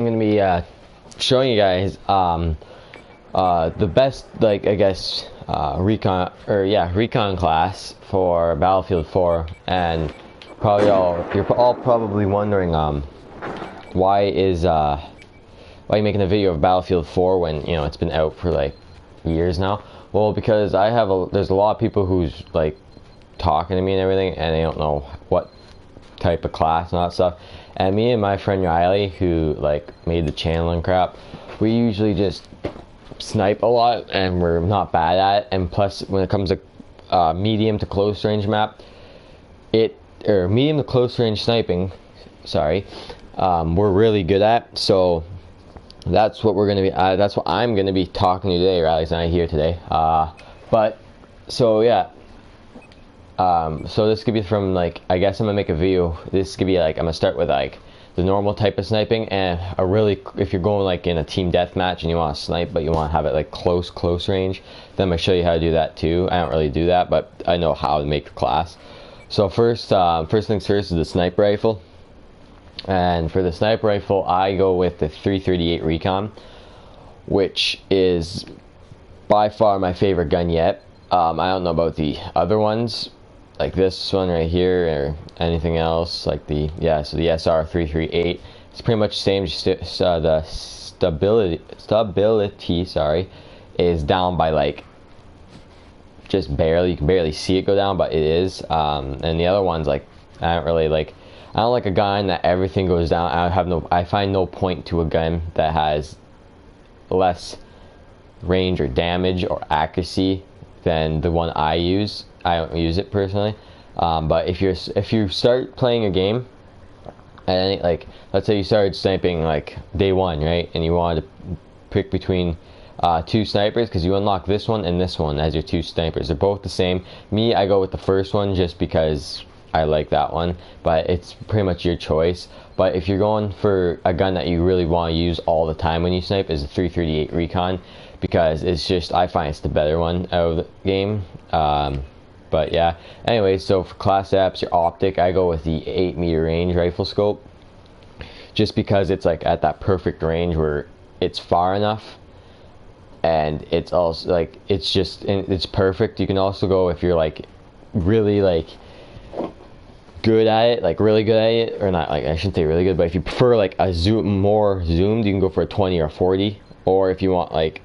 I'm gonna be showing you guys the best, like, I guess, recon class for Battlefield 4. And you're all probably wondering why are you making a video of Battlefield 4 when it's been out for like years now? Well, because there's a lot of people who's like talking to me and everything, and they don't know what type of class and all that stuff. And me and my friend Riley, who like made the channel and crap, we usually just snipe a lot, and we're not bad at it. And plus, when it comes to medium to close range map, medium to close range sniping, sorry, we're really good at. So that's what that's what I'm gonna be talking to you today. Riley's not here today, so this could be from, like, I guess I'm gonna make a video. This could be like, I'm gonna start with like the normal type of sniping, and if you're going like in a team deathmatch and you want to snipe but you want to have it like close range, then I'm gonna show you how to do that too. I don't really do that, but I know how to make the class. So first things first is the sniper rifle. And for the sniper rifle, I go with the 338 Recon, which is by far my favorite gun yet. I don't know about the other ones, like this one right here or anything else, like so the SR 338. It's pretty much the same, just the stability, sorry, is down by like just barely. You can barely see it go down, but it is. And the other ones, like, I don't like a gun that everything goes down. I find no point to a gun that has less range or damage or accuracy than the one I use. I don't use it personally, but if you start playing a game, and like, let's say you started sniping like day one, right, and you wanted to pick between two snipers, because you unlock this one and this one as your two snipers. They're both the same. Me, I go with the first one just because I like that one, but it's pretty much your choice. But if you're going for a gun that you really want to use all the time when you snipe, is a 338 Recon, because it's just, I find it's the better one out of the game. But yeah, anyway, so for class apps, your optic, I go with the 8-meter range rifle scope, just because it's like at that perfect range where it's far enough, and it's also like, it's perfect. You can also go, if you're like really like good at it, like really good at it, or not, like, I shouldn't say really good, but if you prefer like more zoomed, you can go for a 20 or 40. Or if you want like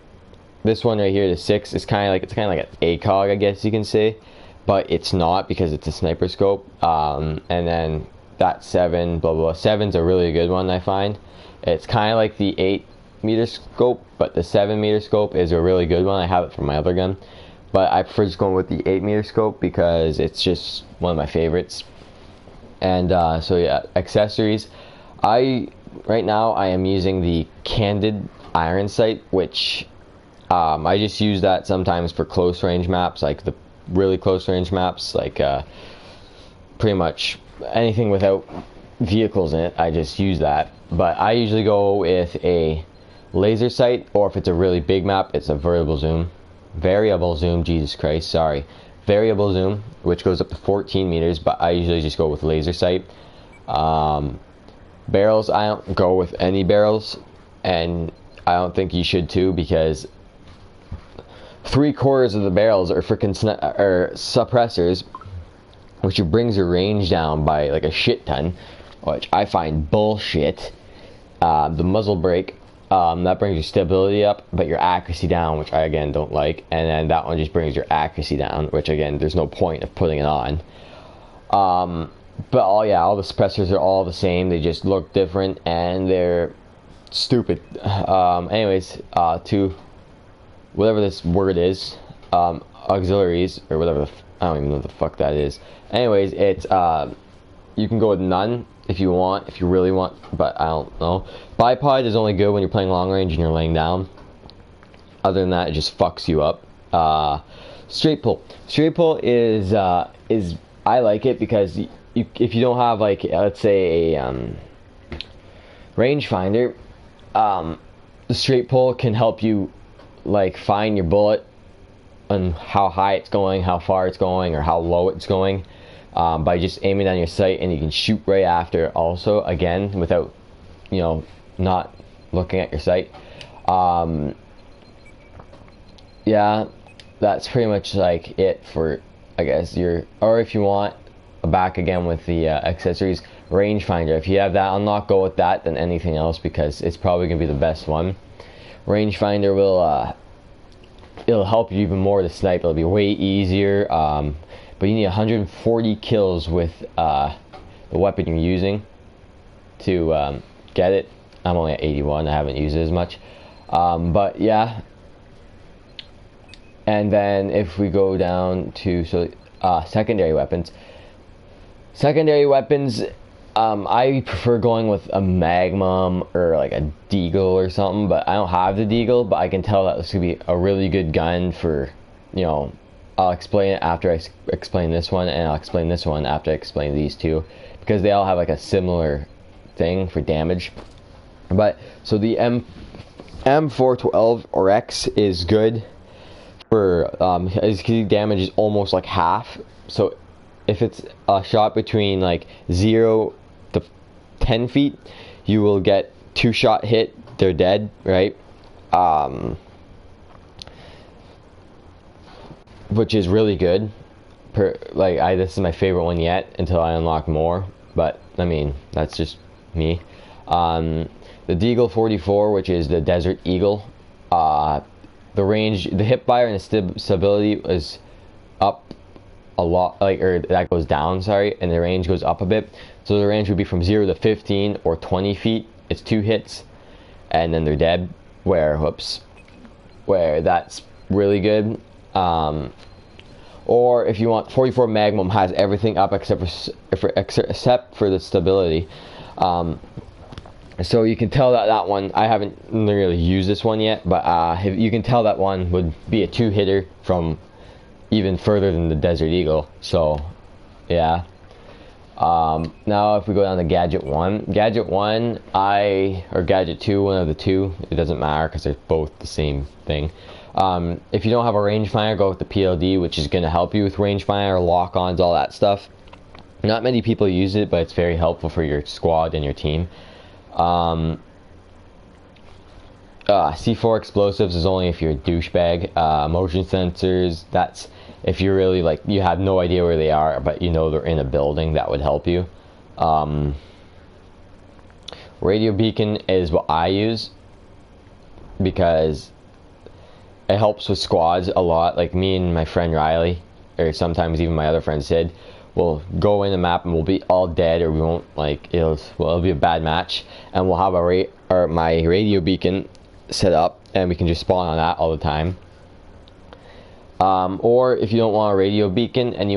this one right here, the 6, it's kind of like an ACOG, I guess you can say, but it's not, because it's a sniper scope. And then that 7, blah blah blah. 7's a really good one, I find. It's kind of like the 8-meter scope, but the 7-meter scope is a really good one. I have it for my other gun, but I prefer just going with the 8-meter scope because it's just one of my favorites. And so yeah, accessories. Right now I am using the Candid iron sight, which I just use that sometimes for close range maps, like the really close range maps, like pretty much anything without vehicles in it, I just use that. But I usually go with a laser sight, or if it's a really big map, it's a variable zoom, Jesus Christ, sorry. Variable zoom, which goes up to 14 meters, but I usually just go with laser sight. Barrels, I don't go with any barrels, and I don't think you should too, because 3/4 of the barrels are freaking suppressors, which brings your range down by like a shit ton, which I find bullshit. The muzzle brake, that brings your stability up, but your accuracy down, which I again don't like. And then that one just brings your accuracy down, which again, there's no point of putting it on. But all the suppressors are all the same. They just look different and they're stupid. Anyways, to whatever this word is, auxiliaries, or whatever I don't even know what the fuck that is. Anyways, it's you can go with none if you want, if you really want, but I don't know. Bipod is only good when you're playing long range and you're laying down. Other than that, it just fucks you up. Straight pull is I like it because if you don't have, like, let's say a rangefinder, the straight pull can help you like find your bullet and how high it's going, how far it's going, or how low it's going, by just aiming down your sight, and you can shoot right after also, again, without, you know, not looking at your sight. Yeah, that's pretty much like it for, I guess, or if you want back again with the accessories, rangefinder. If you have that unlocked, go with that than anything else, because it's probably gonna be the best one. Rangefinder will it'll help you even more to snipe. It'll be way easier, but you need 140 kills with the weapon you're using to get it. I'm only at 81. I haven't used it as much, but yeah. And then if we go down to secondary weapons. Secondary weapons, I prefer going with a Magnum or like a Deagle or something, but I don't have the Deagle, but I can tell that this could be a really good gun for, you know, I'll explain it after I explain this one, and I'll explain this one after I explain these two, because they all have like a similar thing for damage. But so the M412 or X is good for his damage is almost like half. So if it's a shot between like 0 to 10 feet, you will get 2-shot hit, they're dead, right? Which is really good. This is my favorite one yet until I unlock more, but I mean, that's just me. The Deagle 44, which is the Desert Eagle, the range, the hip fire and the stability is up a lot, or that goes down, sorry, and the range goes up a bit. So the range would be from 0 to 15 or 20 feet. It's 2 hits and then they're dead, where that's really good. Or if you want, 44 Magnum has everything up except for the stability. So you can tell that one, I haven't really used this one yet, but you can tell that one would be a 2-hitter from even further than the Desert Eagle. So yeah. Now if we go down to Gadget 1, Gadget 1, or Gadget 2, one of the two, it doesn't matter because they're both the same thing. If you don't have a rangefinder, go with the PLD, which is going to help you with rangefinder, lock-ons, all that stuff. Not many people use it, but it's very helpful for your squad and your team. C4 explosives is only if you're a douchebag. Motion sensors, that's if you're really like, you have no idea where they are, but you know they're in a building, that would help you. Radio beacon is what I use because it helps with squads a lot. Like me and my friend Riley, or sometimes even my other friend Sid, will go in the map and we'll be all dead, or we won't, like, it'll be a bad match, and we'll have my radio beacon set up and we can just spawn on that all the time. Or if you don't want a radio beacon and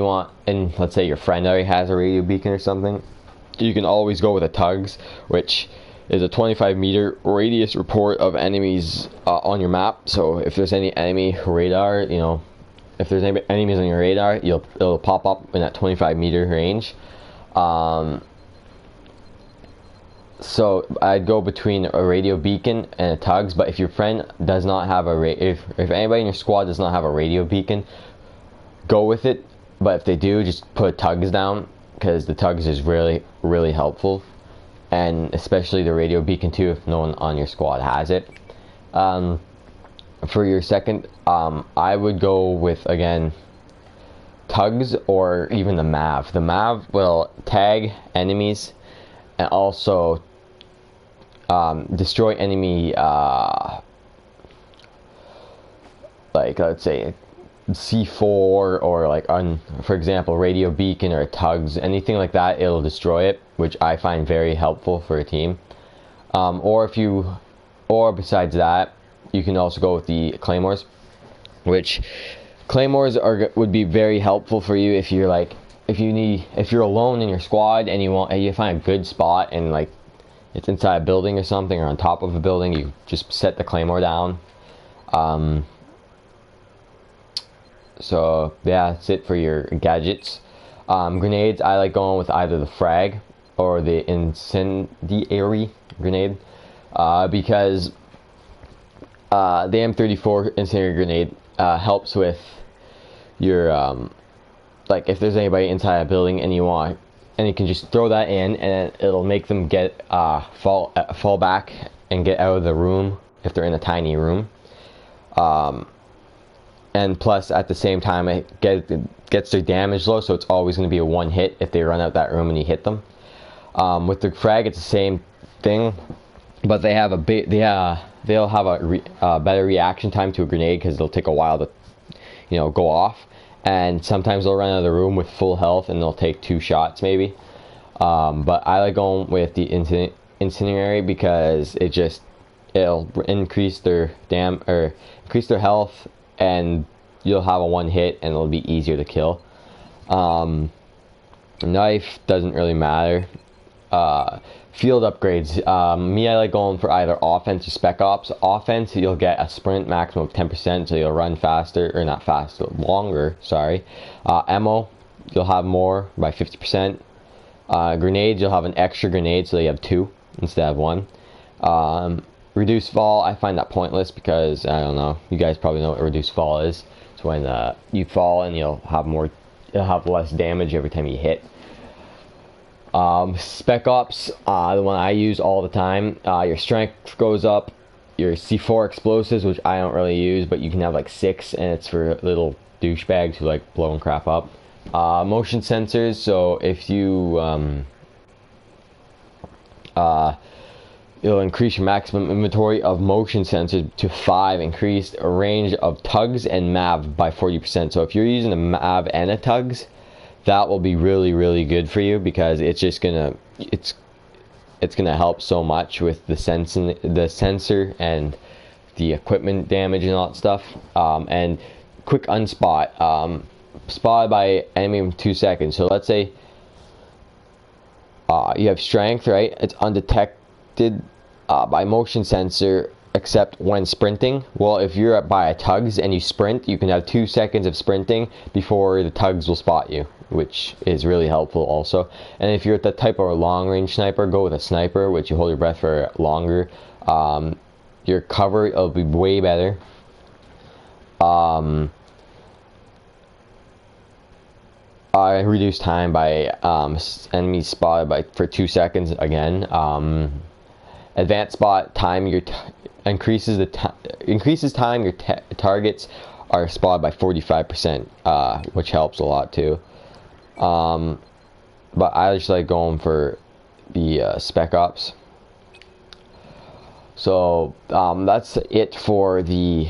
let's say your friend already has a radio beacon or something, you can always go with a tugs, which is a 25-meter radius report of enemies on your map. So if there's any enemy radar, if there's any enemies on your radar, it'll pop up in that 25-meter range. So I'd go between a radio beacon and a tugs, but if your friend does not have if anybody in your squad does not have a radio beacon, go with it. But if they do, just put tugs down, because the tugs is really, really helpful, and especially the radio beacon too if no one on your squad has it. For your second, I would go with, again, tugs or even the MAV. The MAV will tag enemies and also destroy enemy, like, let's say C4 or like for example radio beacon or tugs, anything like that, it'll destroy it, which I find very helpful for a team. Or besides that, you can also go with the claymores, which claymores would be very helpful for you if you're if you're alone in your squad and you find a good spot and like it's inside a building or something, or on top of a building, you just set the claymore down. So yeah, that's it for your gadgets. Grenades, I like going with either the frag or the incendiary grenade, because the M34 incendiary grenade helps with your like if there's anybody inside a building and you can just throw that in and it'll make them get fall back and get out of the room if they're in a tiny room. And plus, at the same time, it gets their damage low, so it's always going to be a one hit if they run out that room and you hit them. With the frag, it's the same thing, but they have they'll have a better reaction time to a grenade because it'll take a while to, go off. And sometimes they'll run out of the room with full health and they'll take 2 shots maybe. But I like going with the incendiary because it'll increase their increase their health, and you'll have a one hit and it'll be easier to kill. Knife doesn't really matter. Field upgrades. Me, I like going for either offense or spec ops. Offense, you'll get a sprint maximum of 10%, so you'll run faster, or not faster, longer, sorry. Ammo, you'll have more by 50%. Grenades, you'll have an extra grenade, so you have 2 instead of 1. Reduced fall, I find that pointless because, I don't know, you guys probably know what reduced fall is. It's when you fall and you'll have less damage every time you hit. Spec ops, the one I use all the time, your strength goes up, your C4 explosives, which I don't really use, but you can have like 6, and it's for little douchebags who like blowing crap up. Motion sensors, so if you it'll increase your maximum inventory of motion sensors to 5, increased a range of tugs and MAV by 40%. So if you're using a MAV and a tugs, that will be really, really good for you, because it's just gonna help so much with the sensor and the equipment damage and all that stuff. And quick unspot, spotted by enemy in 2 seconds. So let's say you have strength, right? It's undetected by motion sensor except when sprinting. Well, if you're by a tugs and you sprint, you can have 2 seconds of sprinting before the tugs will spot you, which is really helpful also. And if you're the type of long range sniper, go with a sniper, which you hold your breath for longer. Your cover will be way better. I reduce time by enemy spotted for 2 seconds again. Advanced spot time increases time your targets are spotted by 45%, which helps a lot too. But I just like going for the spec ops. So that's it for the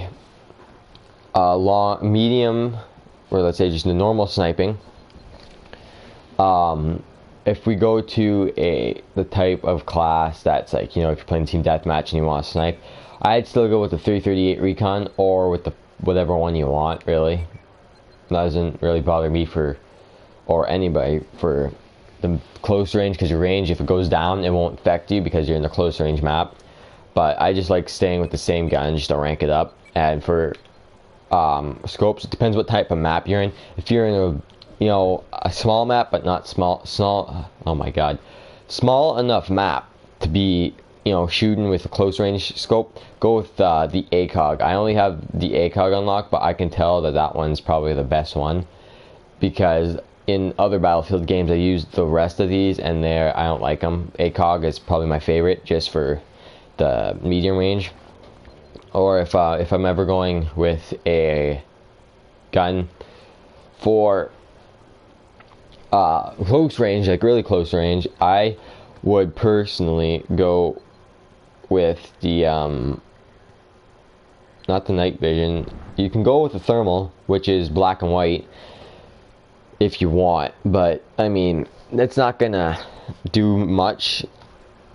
medium, or let's say just the normal sniping. If we go to the type of class that's like, if you're playing team deathmatch and you want to snipe, I'd still go with the 338 Recon or with the whatever one you want, really. That doesn't really bother me or anybody for the close range, because your range, if it goes down, it won't affect you because you're in the close range map. But I just like staying with the same gun just to rank it up. And for scopes, it depends what type of map you're in. If you're in a small map, but not small, oh my god, small enough map to be, shooting with a close range scope, go with the ACOG. I only have the ACOG unlocked, but I can tell that one's probably the best one, because in other Battlefield games I used the rest of these and I don't like them. ACOG is probably my favorite just for the medium range. Or if I'm ever going with a gun for close range, like really close range, I would personally go with the not the night vision. You can go with the thermal, which is black and white if you want, but I mean, it's not gonna do much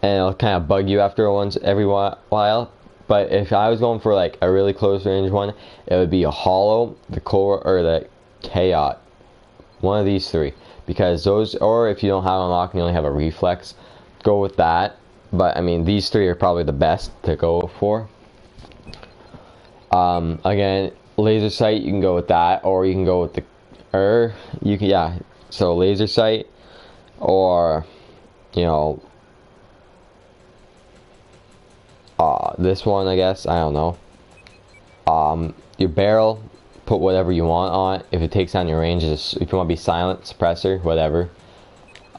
and it'll kind of bug you after every while. But if I was going for like a really close range one, it would be a hollow, the core, or the chaos, one of these 3. Because those, or if you don't have unlocked and you only have a reflex, go with that. But I mean, these 3 are probably the best to go for. Again, laser sight, you can go with that, or you can go with so laser sight, or this one, I guess, I don't know. Your barrel, put whatever you want on it. If it takes down your range, if you want to be silent, suppressor, whatever.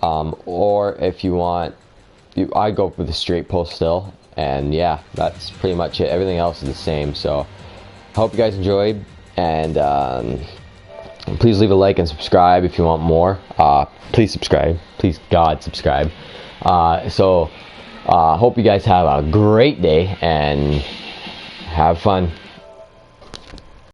Or if you want, I'd go for the straight pull still. And yeah, that's pretty much it. Everything else is the same. So I hope you guys enjoyed, and please leave a like and subscribe if you want more. Please subscribe. Please God subscribe. Hope you guys have a great day and have fun.